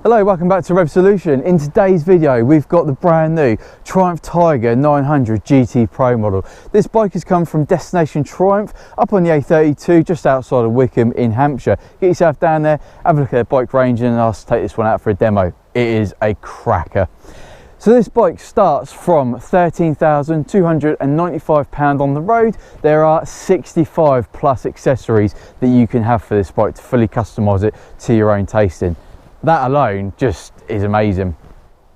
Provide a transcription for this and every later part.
Hello, welcome back to Rev Solution. In today's video we've got the brand new Triumph Tiger 900 GT Pro model. This bike has come from Destination Triumph up on the A32 just outside of Wickham in Hampshire. Get yourself down there, have a look at their bike range and ask to take this one out for a demo. It is a cracker. So this bike starts from £13,295 on the road. There are 65 plus accessories that you can have for this bike to fully customise it to your own tasting. That alone just is amazing.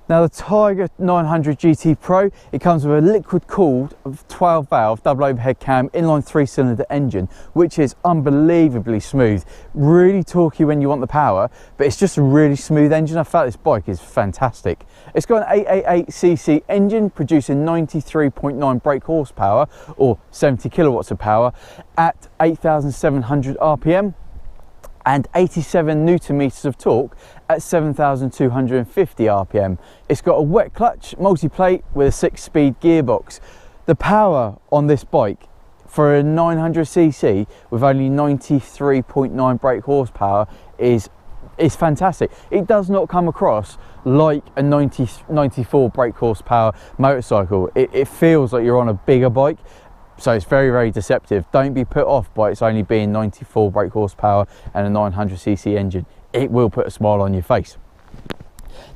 Now the Tiger 900 GT Pro, it comes with a liquid cooled 12 valve double overhead cam inline 3-cylinder engine, which is unbelievably smooth, really torquey when you want the power, but it's just a really smooth engine. I felt this bike is fantastic. It's got an 888cc engine producing 93.9 brake horsepower or 70 kilowatts of power at 8,700 RPM. And 87 newton meters of torque at 7,250 RPM. It's got a wet clutch, multi-plate with a 6-speed gearbox. The power on this bike for a 900cc with only 93.9 brake horsepower is fantastic. It does not come across like a 94 brake horsepower motorcycle. It feels like you're on a bigger bike. So it's very, very deceptive. Don't be put off by it's only being 94 brake horsepower and a 900cc engine. It will put a smile on your face.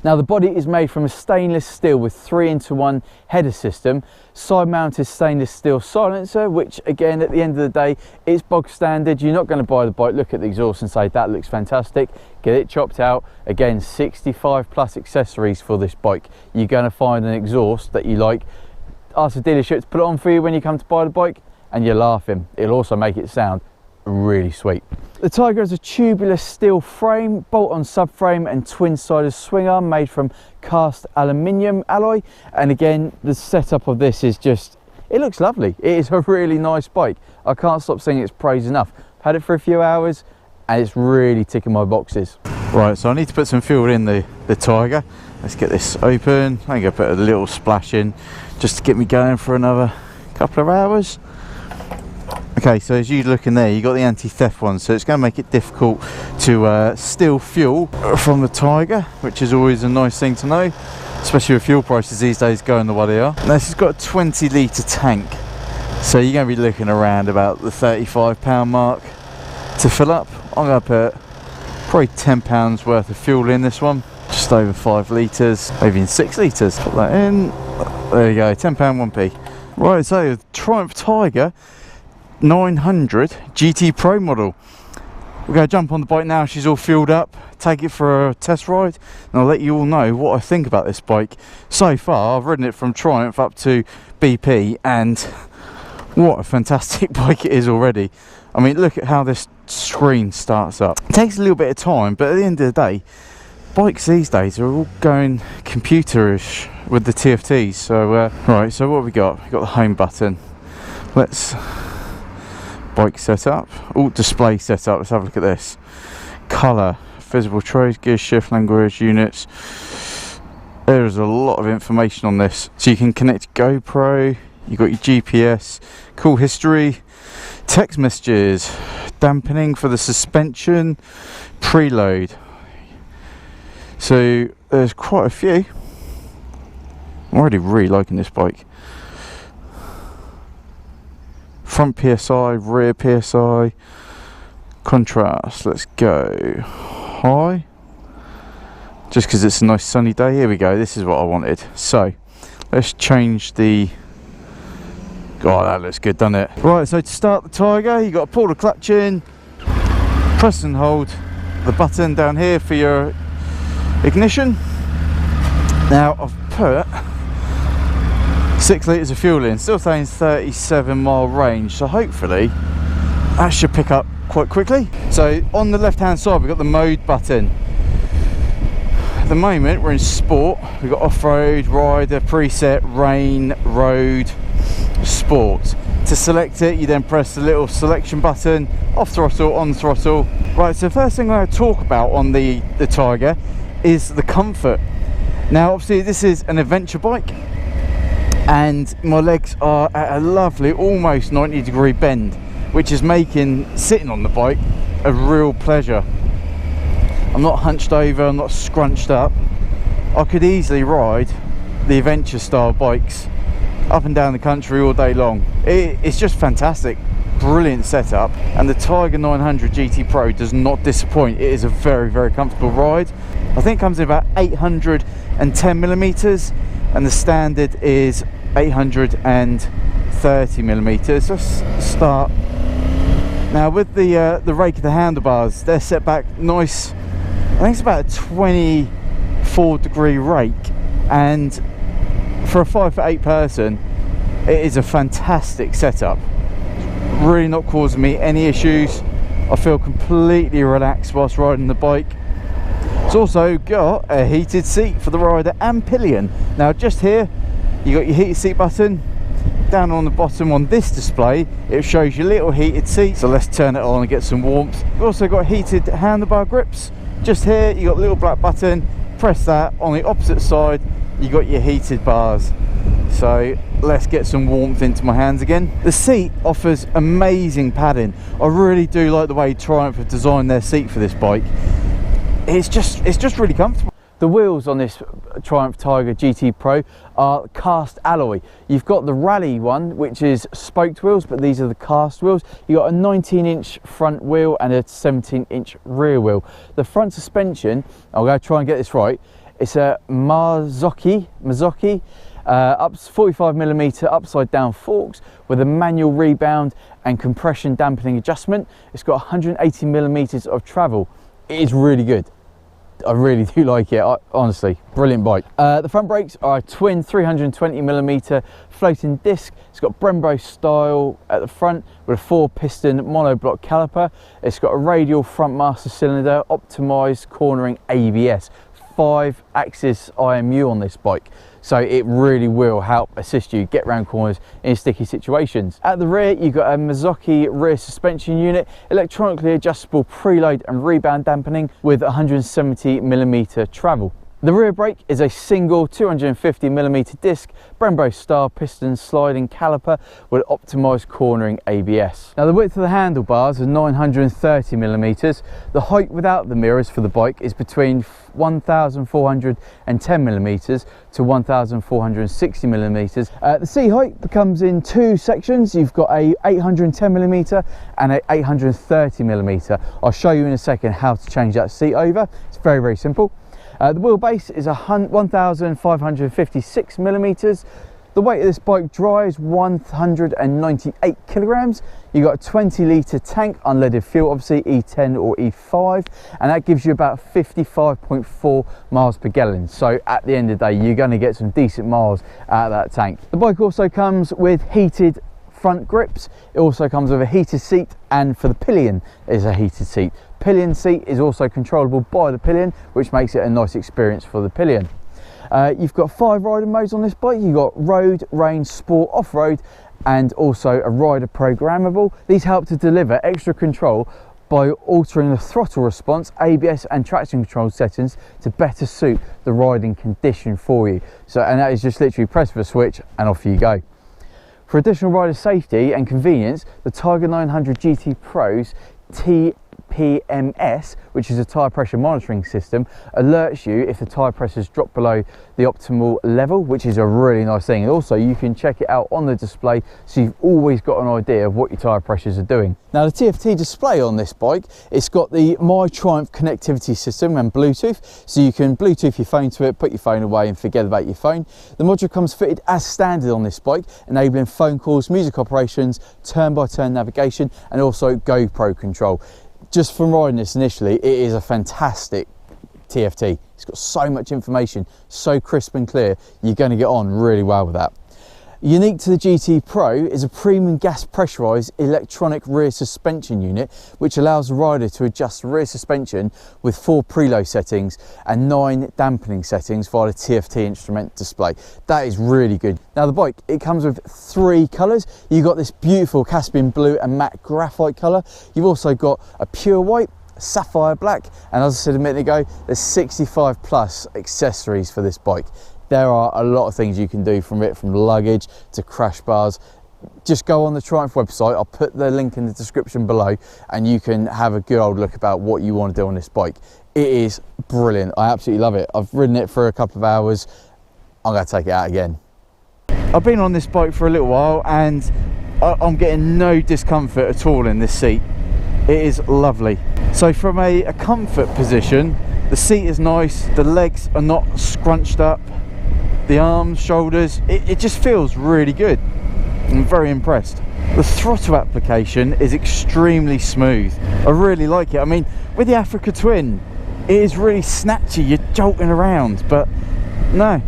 Now the body is made from a stainless steel with 3-into-1 header system, side mounted stainless steel silencer, which again at the end of the day is bog standard. You're not going to buy the bike, look at the exhaust and say that looks fantastic, get it chopped out. Again, 65 plus accessories for this bike. You're going to find an exhaust that you like, ask the dealership to put it on for you when you come to buy the bike and you're laughing. It'll also make it sound really sweet. The Tiger has a tubular steel frame, bolt-on subframe and twin-sided swing arm made from cast aluminium alloy, and again the setup of this is just, it looks lovely. It is a really nice bike. I can't stop singing its praise enough. I've had it for a few hours and it's really ticking my boxes. Right, so I need to put some fuel in the Tiger. Let's get this open. I'm going to put a little splash in just to get me going for another couple of hours. Okay, so as you look in there, you got the anti-theft one, so it's going to make it difficult to steal fuel from the Tiger, which is always a nice thing to know, especially with fuel prices these days going the way they are. Now this has got a 20 litre tank, so you're going to be looking around about the £35 mark to fill up. I'm going to put probably £10 worth of fuel in this one, just over 5 litres, maybe in 6 litres. Put that in, there you go, £10 1p. Right, so the Triumph Tiger 900 GT Pro model. We're going to jump on the bike now. She's all fueled up, take it for a test ride, and I'll let you all know what I think about this bike. So far I've ridden it from Triumph up to BP and what a fantastic bike it is already. I mean, look at how this screen starts up. It takes a little bit of time, but at the end of the day, bikes these days are all going computerish with the TFTs. So right, so what have we got? We've got the home button. Let's bike setup, all display setup. Let's have a look at this. Colour, visible trace, gear shift, language, units. There is a lot of information on this. So you can connect GoPro, you've got your GPS, call history, text messages, dampening for the suspension, preload. So there's quite a few. I'm already really liking this bike. Front PSI, rear PSI, contrast, let's go high, just because it's a nice sunny day. Here we go, this is what I wanted. So let's change the, oh that looks good, doesn't it? Right, so to start the Tiger you got to pull the clutch in, press and hold the button down here for your ignition. Now I've put 6 litres of fuel in, still saying 37 mile range, so hopefully that should pick up quite quickly. So on the left hand side we've got the mode button. At the moment we're in sport, we've got off-road, rider, preset, rain, road, sport. To select it you then press the little selection button, off throttle, on throttle. Right, so the first thing I want to talk about on the Tiger is the comfort. Now obviously this is an adventure bike and my legs are at a lovely almost 90-degree bend, which is making sitting on the bike a real pleasure. I'm not hunched over, I'm not scrunched up. I could easily ride the adventure style bikes up and down the country all day long. It's just fantastic, brilliant setup, and the Tiger 900 GT Pro does not disappoint. It is a very, very comfortable ride. I think it comes in about 810 millimeters, and the standard is 830 millimeters. Let's start now with the rake of the handlebars. They're set back nice. I think it's about a 24-degree rake, and for a 5'8" person, it is a fantastic setup. Really not causing me any issues. I feel completely relaxed whilst riding the bike. It's also got a heated seat for the rider and pillion. Now just here, you got your heated seat button. Down on the bottom on this display, it shows your little heated seat. So let's turn it on and get some warmth. We've also got heated handlebar grips. Just here, you got a little black button. Press that. On the opposite side, you got your heated bars. So let's get some warmth into my hands again. The seat offers amazing padding. I really do like the way Triumph have designed their seat for this bike. It's just really comfortable. The wheels on this Triumph Tiger GT Pro are cast alloy. You've got the rally one, which is spoked wheels, but these are the cast wheels. You've got a 19-inch front wheel and a 17-inch rear wheel. The front suspension, I'm going to try and get this right, it's a Marzocchi, up 45mm upside down forks with a manual rebound and compression dampening adjustment. It's got 180mm of travel. It is really good. I really do like it, honestly, brilliant bike. The front brakes are a twin 320mm floating disc. It's got Brembo style at the front with a 4-piston monoblock caliper. It's got a radial front master cylinder, optimised cornering ABS, 5-axis IMU on this bike. So it really will help assist you get round corners in sticky situations. At the rear, you've got a Marzocchi rear suspension unit, electronically adjustable preload and rebound dampening with 170mm travel. The rear brake is a single 250mm disc, Brembo style piston sliding caliper with optimised cornering ABS. Now the width of the handlebars is 930mm. The height without the mirrors for the bike is between 1410mm to 1460mm. The seat height comes in two sections. You've got a 810mm and a 830mm. I'll show you in a second how to change that seat over. It's very, very simple. The wheelbase is 1556mm. The weight of this bike dry is 198 kilograms. You've got a 20-litre tank, unleaded fuel, obviously E10 or E5, and that gives you about 55.4 miles per gallon. So at the end of the day, you're going to get some decent miles out of that tank. The bike also comes with heated front grips. It also comes with a heated seat, and for the pillion is a heated seat. Pillion seat is also controllable by the pillion, which makes it a nice experience for the pillion. You've got 5 riding modes on this bike. You've got road, range, sport, off-road, and also a rider programmable. These help to deliver extra control by altering the throttle response, ABS and traction control settings to better suit the riding condition for you. And that is just literally press the switch and off you go. For additional rider safety and convenience, the Tiger 900 GT Pro's TPMS, which is a tyre pressure monitoring system, alerts you if the tyre pressures drop below the optimal level, which is a really nice thing. And also you can check it out on the display, so you've always got an idea of what your tyre pressures are doing. Now the TFT display on this bike, it's got the My Triumph connectivity system and Bluetooth, so you can Bluetooth your phone to it, put your phone away and forget about your phone. The module comes fitted as standard on this bike, enabling phone calls, music operations, turn-by-turn navigation, and also GoPro control. Just from riding this initially, it is a fantastic TFT. It's got so much information, so crisp and clear, you're going to get on really well with that. Unique to the GT Pro is a premium gas pressurised electronic rear suspension unit, which allows the rider to adjust the rear suspension with 4 preload settings and 9 dampening settings via the TFT instrument display. That is really good. Now the bike, it comes with 3 colours. You've got this beautiful Caspian blue and matte graphite colour. You've also got a pure white, sapphire black, and as I said a minute ago, there's 65 plus accessories for this bike. There are a lot of things you can do from it, from luggage to crash bars. just go on the Triumph website. I'll put the link in the description below, and you can have a good old look about what you want to do on this bike. It is brilliant. I absolutely love it. I've ridden it for a couple of hours. I'm going to take it out again. I've been on this bike for a little while, and I'm getting no discomfort at all in this seat. It is lovely. So from a comfort position, the seat is nice, the legs are not scrunched up, the arms, shoulders, it just feels really good. I'm very impressed. The throttle application is extremely smooth. I really like it. I mean, with the Africa Twin, it is really snatchy, you're jolting around, but no,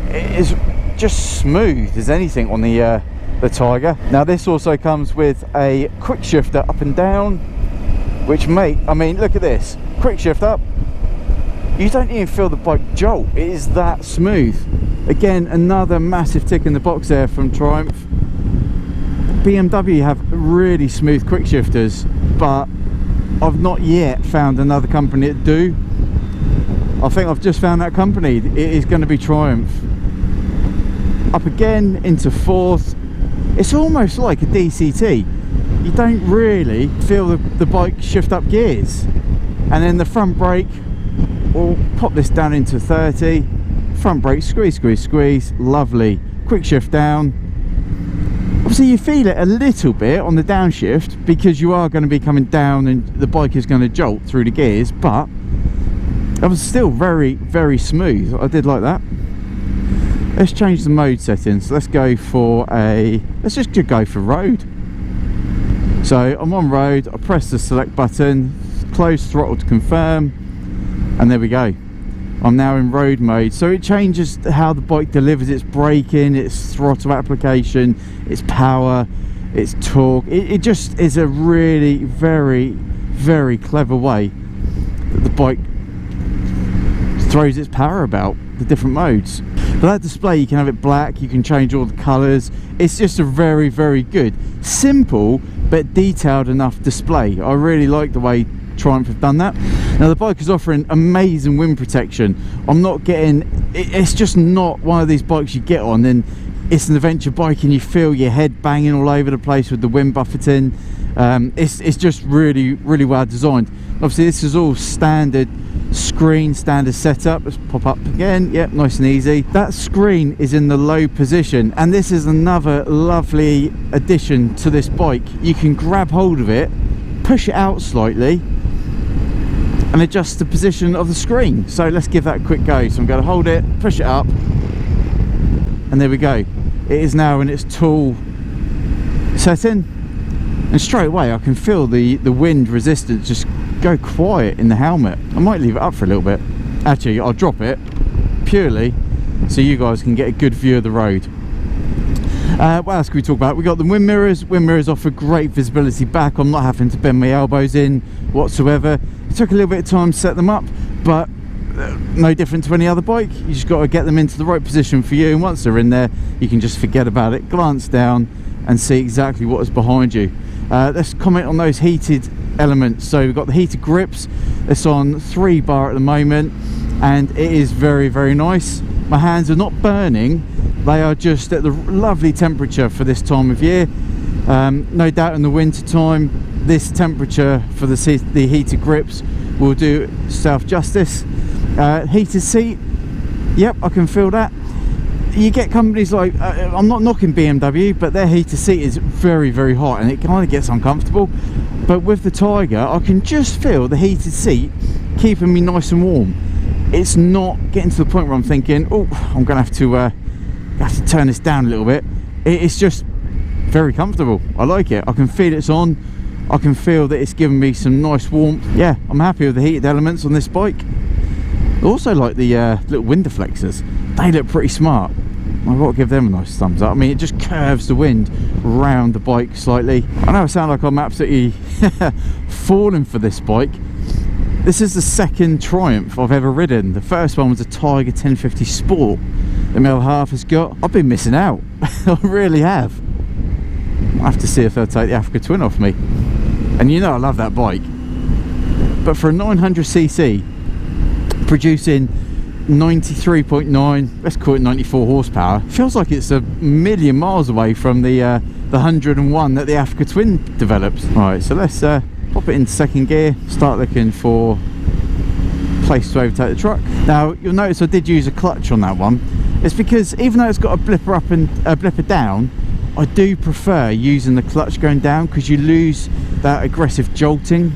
it is just smooth as anything on the Tiger. Now this also comes with a quick shifter up and down, which I mean, look at this, quick shift up, you don't even feel the bike jolt. It is that smooth. Again, another massive tick in the box there from Triumph. BMW have really smooth quick shifters, but I've not yet found another company that do. I think I've just found that company. It is going to be Triumph. Up again into fourth. It's almost like a DCT. You don't really feel the bike shift up gears. And then the front brake, we'll pop this down into 30. Front brake, squeeze, squeeze, squeeze. Lovely. Quick shift down. Obviously you feel it a little bit on the downshift because you are going to be coming down and the bike is going to jolt through the gears, but that was still very, very smooth. I did like that. Let's change the mode settings. Let's go for let's just go for road. So I'm on road, I press the select button, close throttle to confirm, and there we go. I'm now in road mode, so it changes how the bike delivers its braking, its throttle application, its power, its torque. It just is a really very, very clever way that the bike throws its power about, the different modes. But that display, you can have it black, you can change all the colours. It's just a very, very good, simple but detailed enough display. I really like the way Triumph have done that. Now the bike is offering amazing wind protection. I'm not getting, it's just not one of these bikes you get on and it's an adventure bike and you feel your head banging all over the place with the wind buffeting. It's just really, really well designed. Obviously this is all standard screen, standard setup. Let's pop up again. Yep, nice and easy. That screen is in the low position, and this is another lovely addition to this bike. You can grab hold of it, push it out slightly and adjust the position of the screen. So let's give that a quick go. So I'm going to hold it, push it up, and there we go. It is now in its tool setting, and straight away I can feel the wind resistance just go quiet in the helmet. I might leave it up for a little bit. Actually, I'll drop it purely so you guys can get a good view of the road. What else can we talk about? We got the wind mirrors. Wind mirrors offer great visibility back. I'm not having to bend my elbows in whatsoever. It took a little bit of time to set them up, but no different to any other bike. You just got to get them into the right position for you, and once they're in there you can just forget about it, glance down and see exactly what is behind you. Let's comment on those heated elements. So we've got the heated grips. It's on 3 bar at the moment and it is very, very nice. My hands are not burning, they are just at the lovely temperature for this time of year. No doubt in the winter time this temperature for the heated grips will do self justice. Heated seat, yep, I can feel that. You get companies like, I'm not knocking BMW, but their heated seat is very, very hot and it kind of gets uncomfortable. But with the Tiger, I can just feel the heated seat keeping me nice and warm. It's not getting to the point where I'm thinking, oh, I'm going to have to turn this down a little bit. It's just very comfortable. I like it. I can feel it's on. I can feel that it's giving me some nice warmth. Yeah, I'm happy with the heated elements on this bike. I also like the little wind deflectors. They look pretty smart. I've got to give them a nice thumbs up. I mean, it just curves the wind round the bike slightly. I know I sound like I'm absolutely falling for this bike. This is the second Triumph I've ever ridden. The first one was a Tiger 1050 Sport that my other half has got. I've been missing out. I really have. I'll have to see if they'll take the Africa Twin off me. And you know I love that bike. But for a 900cc, producing 93.9, let's call it 94 horsepower, feels like it's a million miles away from the the 101 that the Africa Twin develops. Right, so let's pop it into second gear, start looking for place to overtake the truck. Now you'll notice I did use a clutch on that one. It's because even though it's got a blipper up and a blipper down, I do prefer using the clutch going down, because you lose that aggressive jolting,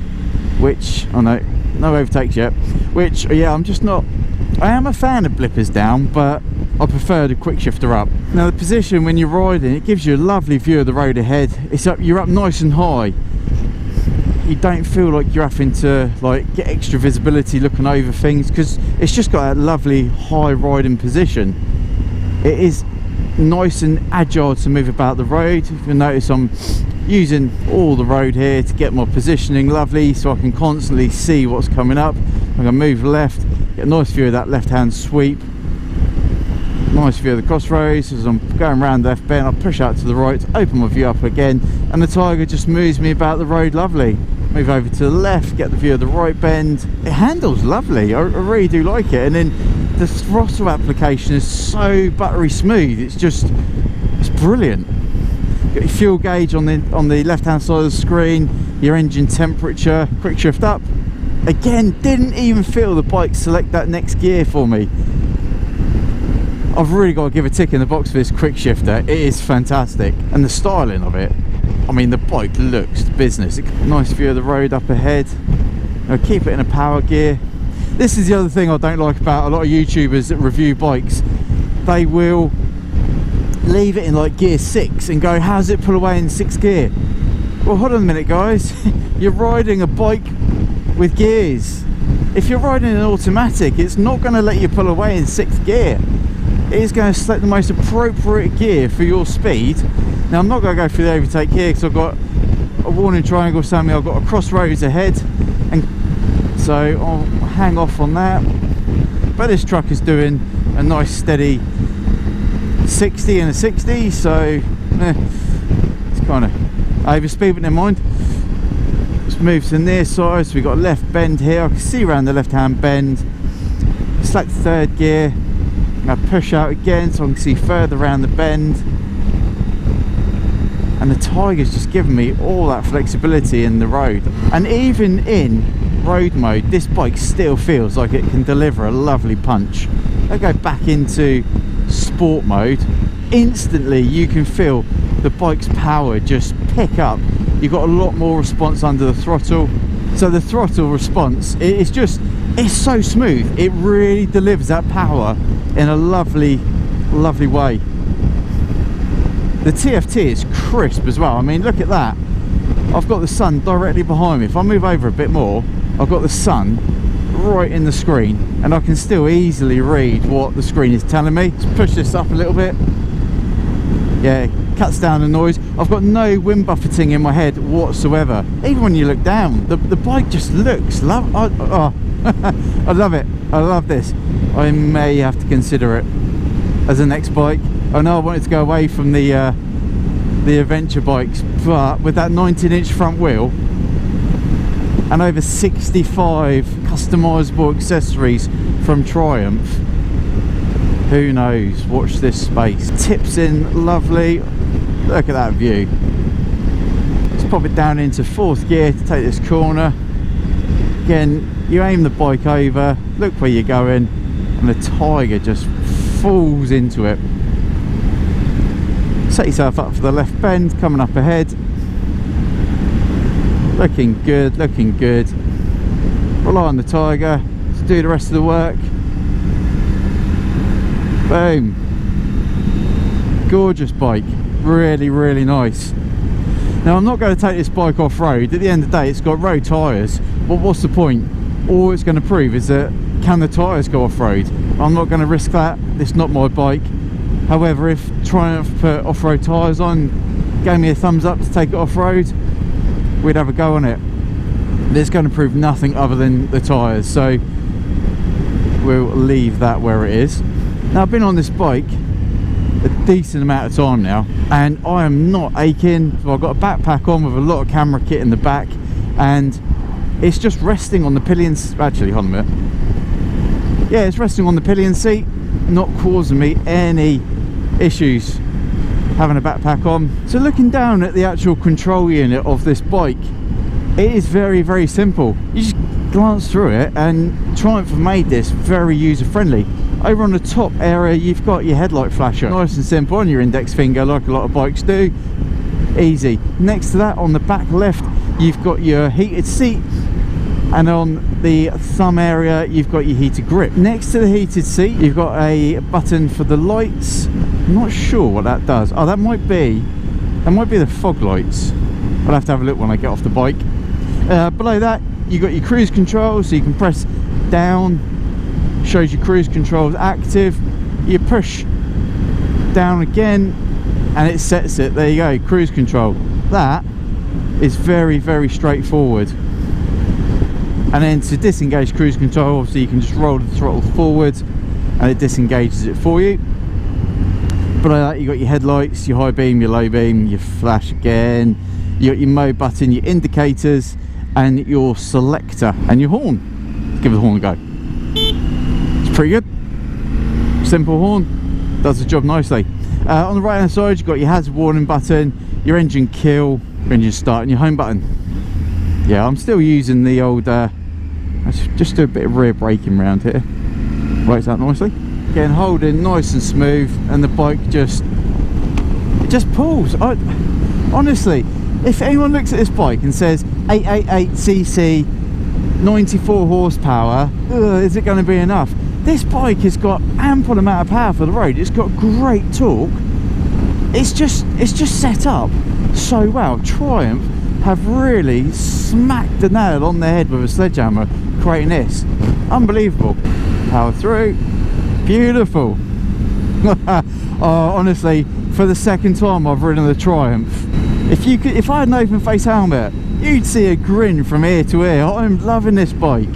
which I know no overtakes yet, which yeah, I am a fan of blippers down, but I prefer the quick shifter up. Now the position when you're riding, it gives you a lovely view of the road ahead. You're up nice and high. You don't feel like you're having to like get extra visibility looking over things, because it's just got that lovely high riding position. It is nice and agile to move about the road. If you notice, I'm using all the road here to get my positioning lovely, so I can constantly see what's coming up. I'm going to move left, get a nice view of that left hand sweep, nice view of the crossroads. As I'm going around the left bend, I push out to the right, open my view up again, and the Tiger just moves me about the road lovely. Move over to the left, get the view of the right bend. It handles lovely, I really do like it. And then the throttle application is so buttery smooth, it's brilliant. Got your fuel gauge on the left hand side of the screen, your engine temperature, quick shift up. Again, didn't even feel the bike select that next gear for me. I've really got to give a tick in the box for this quick shifter. It is fantastic, and the styling of it, I mean, the bike looks business. Nice view of the road up ahead. I'll keep it in a power gear. This is the other thing I don't like about a lot of YouTubers that review bikes. They will leave it in like gear 6 and go, how does it pull away in 6th gear? Well, hold on a minute guys, you're riding a bike with gears. If you're riding an automatic, it's not going to let you pull away in 6th gear. It is going to select the most appropriate gear for your speed. Now I'm not going to go through the overtake here, because I've got a warning triangle telling me I've got a crossroads ahead, and so I'll hang off on that. But this truck is doing a nice steady 60 and a 60, so it's kind of over speed, but never mind. Let's move to the near side. So we've got a left bend here, I can see around the left hand bend. Select 3rd gear, now push out again so I can see further around the bend. And the Tiger's just given me all that flexibility in the road. And even in road mode, this bike still feels like it can deliver a lovely punch. I go back into sport mode, instantly you can feel the bike's power just pick up. You've got a lot more response under the throttle. So the throttle response, it's so smooth. It really delivers that power in a lovely way. The TFT is crisp as well. I mean, look at that. I've got the sun directly behind me. If I move over a bit more, I've got the sun right in the screen, and I can still easily read what the screen is telling me. Let's push this up a little bit. Yeah, cuts down the noise. I've got no wind buffeting in my head whatsoever. Even when you look down, the bike just looks I love it. I love this. I may have to consider it as a next bike. I know I wanted to go away from the adventure bikes, but with that 19-inch front wheel and over 65 customizable accessories from Triumph, who knows? Watch this space. Tips in lovely. Look at that view. Let's pop it down into 4th gear to take this corner. Again, you aim the bike over, look where you're going, and the Tiger just falls into it. Set yourself up for the left bend, coming up ahead. Looking good, looking good. Rely on the Tiger to do the rest of the work. Boom. Gorgeous bike, really nice. Now I'm not going to take this bike off-road. At the end of the day, it's got road tyres, but what's the point? All it's going to prove is that, can the tyres go off-road? I'm not going to risk that. It's not my bike. However, if Triumph put off-road tyres on, gave me a thumbs up to take it off-road, we'd have a go on it. It's going to prove nothing other than the tyres, so we'll leave that where it is. Now I've been on this bike a decent amount of time now, and I am not aching. So I've got a backpack on with a lot of camera kit in the back, and it's just resting on the pillions. Actually, hold on a minute. Yeah, it's resting on the pillion seat, not causing me any issues having a backpack on. So looking down at the actual control unit of this bike, it is very, very simple. You just glance through it, and Triumph have made this very user friendly. Over on the top area you've got your headlight flasher, nice and simple, on your index finger like a lot of bikes do. Easy. Next to that, on the back left, you've got your heated seat, and on the thumb area you've got your heated grip. Next to the heated seat you've got a button for the lights. I'm not sure what that does. Oh, that might be the fog lights. I'll have to have a look when I get off the bike. Below that you've got your cruise control, so you can press down, shows your cruise control is active. You push down again and it sets it. There you go, cruise control. That is very, very straightforward. And then to disengage cruise control, obviously you can just roll the throttle forward and it disengages it for you. Below that you got your headlights, your high beam, your low beam, your flash again, you got your mode button, your indicators, and your selector, and your horn. Let's give the horn a go. It's pretty good. Simple horn, does the job nicely. On the right hand side you've got your hazard warning button, your engine kill, your engine start, and your home button. Yeah, I'm still using the old let's just do a bit of rear braking around here. Works out nicely. Again, holding nice and smooth, and the bike just pulls. Honestly, if anyone looks at this bike and says 888cc 94 horsepower, is it going to be enough? This bike has got ample amount of power for the road. It's got great torque. It's just set up so well. Triumph have really smacked the nail on the head with a sledgehammer creating this. Unbelievable. Power through. Beautiful. Oh, honestly, for the second time I've ridden the Triumph. If I had an open face helmet, you'd see a grin from ear to ear. I'm loving this bike.